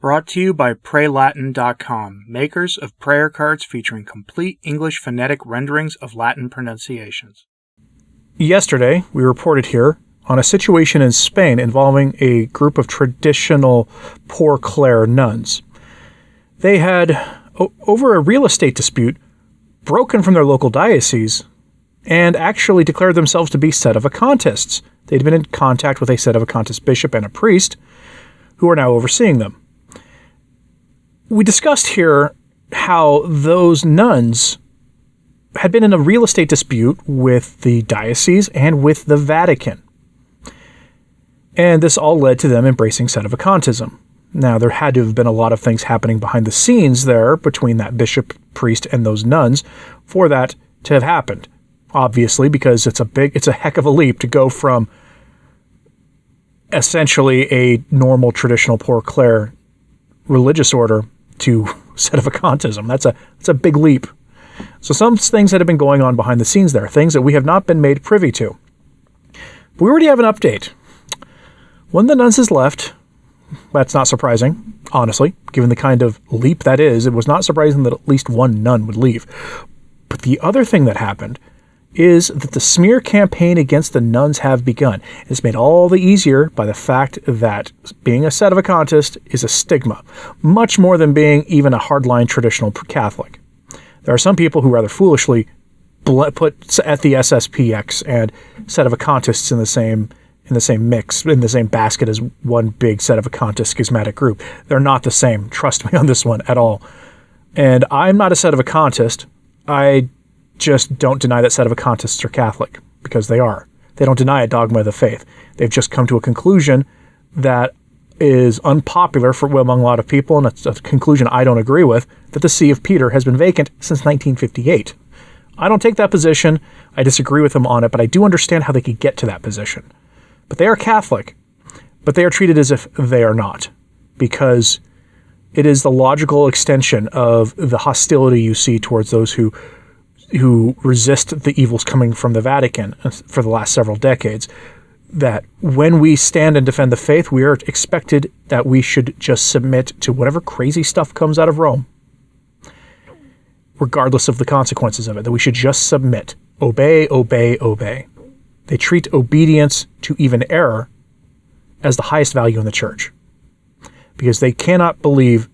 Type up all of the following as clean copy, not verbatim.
Brought to you by PrayLatin.com, makers of prayer cards featuring complete English phonetic renderings of Latin pronunciations. Yesterday, we reported here on a situation in Spain involving a group of traditional Poor Clare nuns. They had, over a real estate dispute, broken from their local diocese and actually declared themselves to be sedevacantists. They'd been in contact with a sedevacantist bishop and a priest who are now overseeing them. We discussed here how those nuns had been in a real estate dispute with the diocese and with the Vatican. And this all led to them embracing sedevacantism. Now, there had to have been a lot of things happening behind the scenes there between that bishop, priest, and those nuns for that to have happened. Obviously, because it's a heck of a leap to go from essentially a normal traditional Poor Clare religious order to sedevacantism. That's a big leap. So some things that have been going on behind the scenes there, things that we have not been made privy to. But we already have an update. One of the nuns has left. That's not surprising, honestly, given the kind of leap that is. It was not surprising that at least one nun would leave. But the other thing that happened is that the smear campaign against the nuns have begun. It's made all the easier by the fact that being a sedevacantist is a stigma, much more than being even a hardline traditional Catholic. There are some people who rather foolishly put at the SSPX and sedevacantists in the same mix, in the same basket as one big sedevacantist schismatic group. They're not the same, trust me on this one at all. And I'm not a sedevacantist. I just don't deny that sedevacantists are Catholic, because they are. They don't deny a dogma of the faith. They've just come to a conclusion that is unpopular among a lot of people, and it's a conclusion I don't agree with, that the See of Peter has been vacant since 1958. I don't take that position. I disagree with them on it, but I do understand how they could get to that position. But they are Catholic, but they are treated as if they are not, because it is the logical extension of the hostility you see towards those who resist the evils coming from the Vatican for the last several decades, that when we stand and defend the faith, we are expected that we should just submit to whatever crazy stuff comes out of Rome, regardless of the consequences of it, that we should just submit, obey, obey, obey. They treat obedience to even error as the highest value in the church, because they cannot believe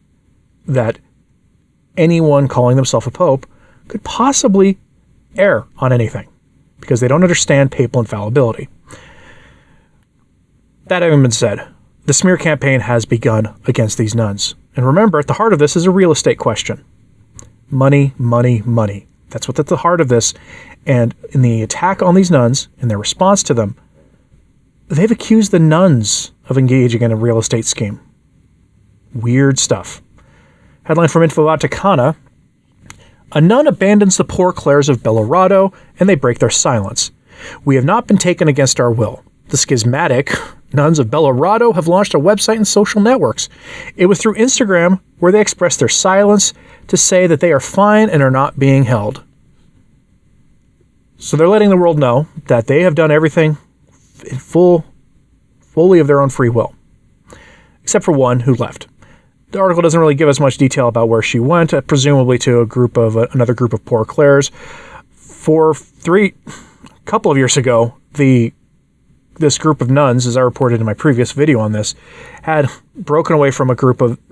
that anyone calling themselves a pope could possibly err on anything, because they don't understand papal infallibility. That having been said, the smear campaign has begun against these nuns. And remember, at the heart of this is a real estate question. Money, money, money. That's what's at the heart of this. And in the attack on these nuns, in their response to them, they've accused the nuns of engaging in a real estate scheme. Weird stuff. Headline from Info Vaticana: a nun abandons the Poor Clares of Bellarado, and they break their silence. We have not been taken against our will. The schismatic nuns of Bellarado have launched a website and social networks. It was through Instagram where they expressed their silence to say that they are fine and are not being held. So they're letting the world know that they have done everything fully of their own free will, except for one who left. The article doesn't really give us much detail about where she went, presumably to another group of Poor Clares. A couple of years ago, this group of nuns, as I reported in my previous video on this, had broken away from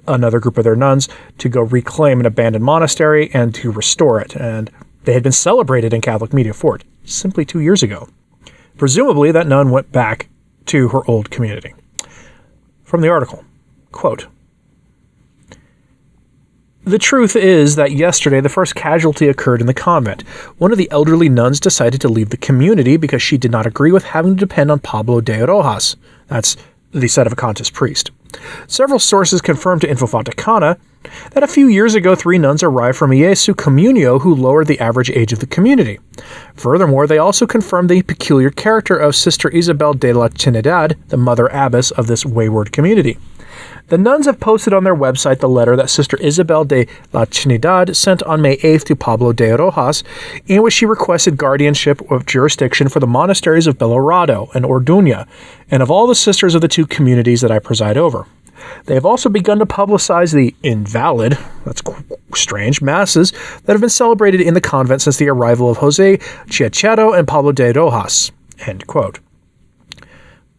another group of their nuns to go reclaim an abandoned monastery and to restore it. And they had been celebrated in Catholic media for it simply 2 years ago. Presumably, that nun went back to her old community. From the article, quote, "The truth is that yesterday the first casualty occurred in the convent. One of the elderly nuns decided to leave the community because she did not agree with having to depend on Pablo de Rojas." That's the sedevacantist priest. Several sources confirmed to Info Vaticana that a few years ago 3 nuns arrived from Iesu Communio who lowered the average age of the community. Furthermore, they also confirmed the peculiar character of Sister Isabel de la Trinidad, the mother abbess of this wayward community. The nuns have posted on their website the letter that Sister Isabel de la Trinidad sent on May 8th to Pablo de Rojas, in which she requested guardianship of jurisdiction for the monasteries of Bellarado and Orduña, and of all the sisters of the 2 communities that I preside over. They have also begun to publicize the invalid, that's strange, masses that have been celebrated in the convent since the arrival of Jose Chiachero and Pablo de Rojas. End quote.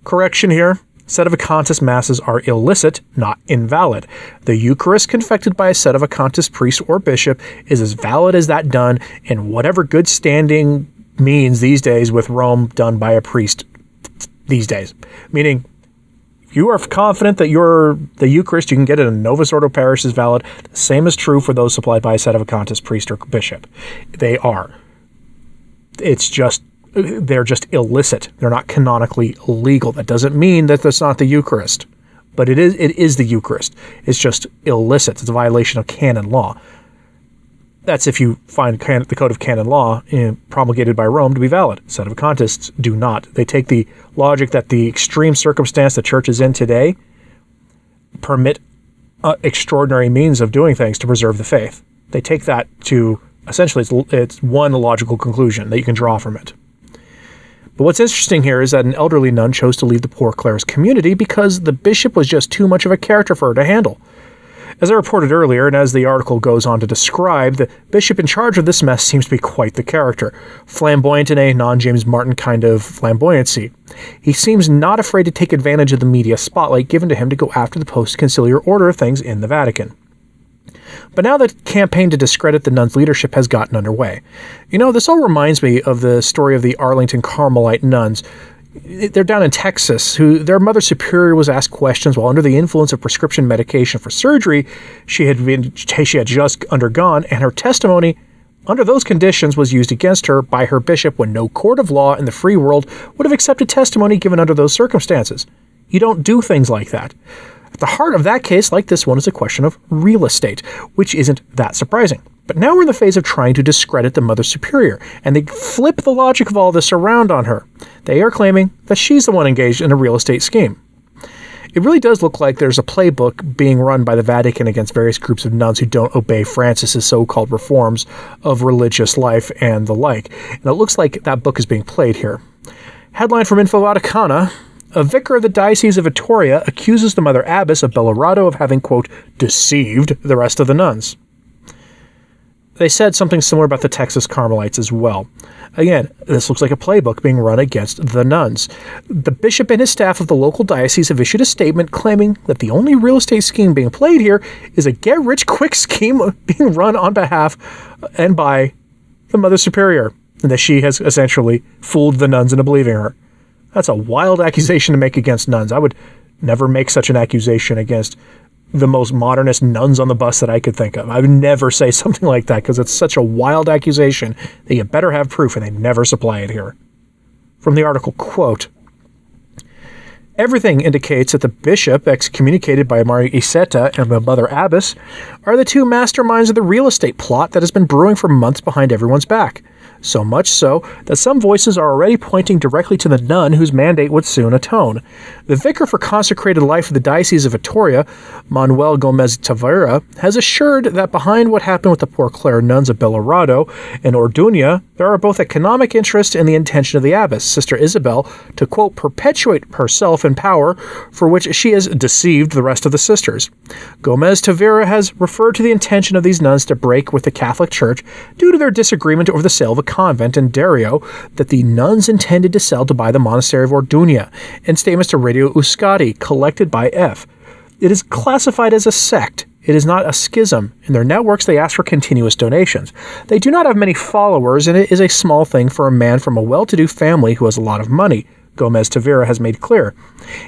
Correction here. Sedevacantist masses are illicit, not invalid. The Eucharist confected by a sedevacantist priest or bishop is as valid as that done in whatever good standing means these days with Rome done by a priest these days. Meaning, if you are confident that the Eucharist you can get it in a Novus Ordo parish is valid, the same is true for those supplied by a sedevacantist priest or bishop. They are. They're just illicit. They're not canonically legal. That doesn't mean that that's not the Eucharist, but it is the Eucharist. It's just illicit. It's a violation of canon law. That's if you find the Code of Canon Law promulgated by Rome to be valid. Sedevacantists do not. They take the logic that the extreme circumstance the church is in today permit extraordinary means of doing things to preserve the faith. They take that to, essentially, it's one logical conclusion that you can draw from it. But what's interesting here is that an elderly nun chose to leave the Poor Clares community because the bishop was just too much of a character for her to handle. As I reported earlier, and as the article goes on to describe, the bishop in charge of this mess seems to be quite the character, flamboyant in a non-James Martin kind of flamboyancy. He seems not afraid to take advantage of the media spotlight given to him to go after the post-conciliar order of things in the Vatican. But now the campaign to discredit the nuns' leadership has gotten underway. This all reminds me of the story of the Arlington Carmelite nuns. They're down in Texas, who their Mother Superior was asked questions while under the influence of prescription medication for surgery she had just undergone, and her testimony under those conditions was used against her by her bishop when no court of law in the free world would have accepted testimony given under those circumstances. You don't do things like that. At the heart of that case, like this one, is a question of real estate, which isn't that surprising. But now we're in the phase of trying to discredit the Mother Superior, and they flip the logic of all this around on her. They are claiming that she's the one engaged in a real estate scheme. It really does look like there's a playbook being run by the Vatican against various groups of nuns who don't obey Francis's so-called reforms of religious life and the like. And it looks like that book is being played here. Headline from Info Vaticana: a vicar of the Diocese of Vittoria accuses the Mother Abbess of Bellarado of having, quote, deceived the rest of the nuns. They said something similar about the Texas Carmelites as well. Again, this looks like a playbook being run against the nuns. The bishop and his staff of the local diocese have issued a statement claiming that the only real estate scheme being played here is a get-rich-quick scheme being run on behalf and by the Mother Superior, and that she has essentially fooled the nuns into believing her. That's a wild accusation to make against nuns. I would never make such an accusation against the most modernist nuns on the bus that I could think of. I would never say something like that because it's such a wild accusation that you better have proof, and they never supply it here. From the article, quote, everything indicates that the bishop, excommunicated by Maria Iseta, and the Mother Abbess are the two masterminds of the real estate plot that has been brewing for months behind everyone's back. So much so that some voices are already pointing directly to the nun whose mandate would soon atone. The vicar for consecrated life of the Diocese of Vittoria, Manuel Gomez Tavera, has assured that behind what happened with the Poor Clare nuns of Bellarado and Orduña, there are both economic interest and the intention of the abbess, Sister Isabel, to, quote, perpetuate herself in power for which she has deceived the rest of the sisters. Gomez Tavera has referred to the intention of these nuns to break with the Catholic Church due to their disagreement over the sale of a convent in Dario that the nuns intended to sell to buy the monastery of Orduña, in statements to Radio Euskadi collected by F. It is classified as a sect. It is not a schism. In their networks, they ask for continuous donations. They do not have many followers, and it is a small thing for a man from a well-to-do family who has a lot of money, Gomez Tavera has made clear.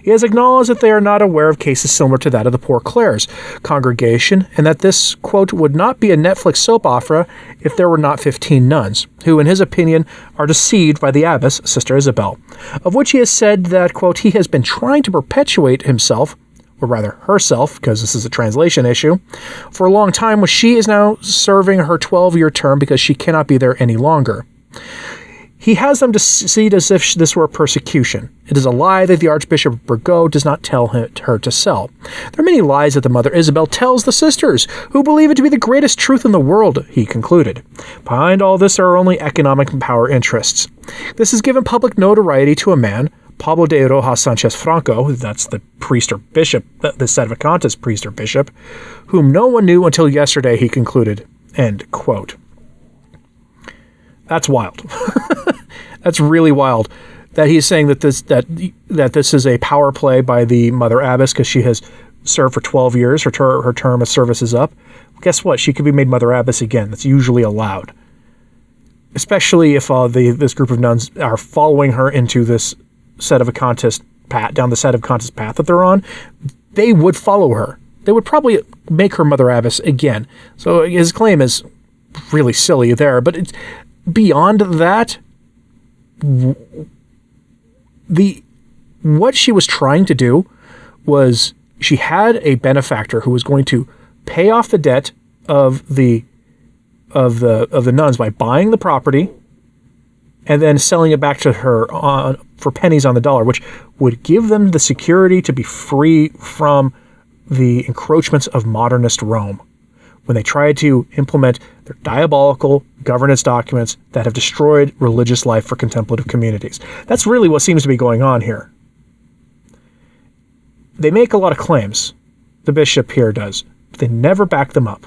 He has acknowledged that they are not aware of cases similar to that of the Poor Clares congregation, and that this, quote, would not be a Netflix soap opera if there were not 15 nuns, who, in his opinion, are deceived by the abbess, Sister Isabel, of which he has said that, quote, he has been trying to perpetuate himself, or rather herself, because this is a translation issue, for a long time, when she is now serving her 12-year term because she cannot be there any longer. He has them to see it as if this were persecution. It is a lie that the Archbishop of Burgos does not tell her to sell. There are many lies that the Mother Isabel tells the sisters, who believe it to be the greatest truth in the world, he concluded. Behind all this are only economic and power interests. This has given public notoriety to a man, Pablo de Rojas Sanchez Franco, that's the priest or bishop, the Sedevacantist priest or bishop, whom no one knew until yesterday, he concluded. End quote. That's wild. That's really wild. That he's saying that this is a power play by the Mother Abbess because she has served for 12 years. Her term of service is up. Guess what? She could be made Mother Abbess again. That's usually allowed. Especially if this group of nuns are following her into this Sedevacantist path, down the Sedevacantist path that they're on, they would follow her. They would probably make her Mother Abbess again. So his claim is really silly there. But it's beyond that, what she was trying to do was she had a benefactor who was going to pay off the debt of the nuns by buying the property and then selling it back to her for pennies on the dollar, which would give them the security to be free from the encroachments of modernist Rome when they tried to implement their diabolical governance documents that have destroyed religious life for contemplative communities. That's really what seems to be going on here. They make a lot of claims, the bishop here does, but they never back them up.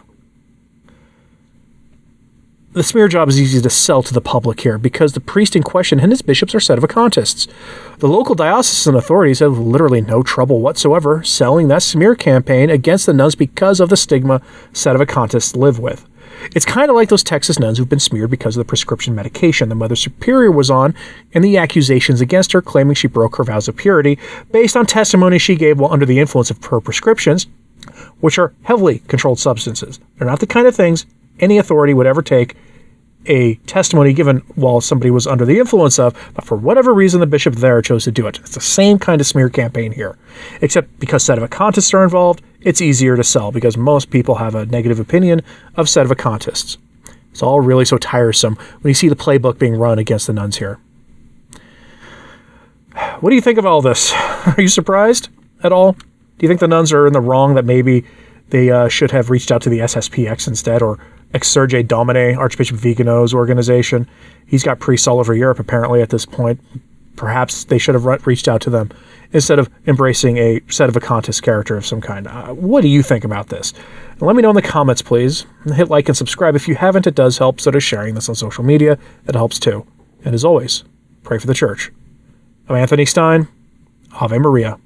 The smear job is easy to sell to the public here because the priest in question and his bishops are Sedevacantists. The local diocesan authorities have literally no trouble whatsoever selling that smear campaign against the nuns because of the stigma Sedevacantists live with. It's kind of like those Texas nuns who've been smeared because of the prescription medication the Mother Superior was on and the accusations against her claiming she broke her vows of purity based on testimony she gave while under the influence of her prescriptions, which are heavily controlled substances. They're not the kind of things any authority would ever take a testimony given while somebody was under the influence of, but for whatever reason the bishop there chose to do it. It's the same kind of smear campaign here, except because Sedevacantists are involved, it's easier to sell because most people have a negative opinion of Sedevacantists. It's all really so tiresome when you see the playbook being run against the nuns here. What do you think of all this? Are you surprised at all? Do you think the nuns are in the wrong that maybe they should have reached out to the SSPX instead, or Exsurge Domine, Archbishop Vigano's organization? He's got priests all over Europe apparently at this point. Perhaps they should have reached out to them instead of embracing a Sedevacantist character of some kind. What do you think about this? And let me know in the comments, please. Hit like and subscribe if you haven't. It does help. So does sharing this on social media. It helps too. And as always, pray for the church. I'm Anthony Stine. Ave Maria.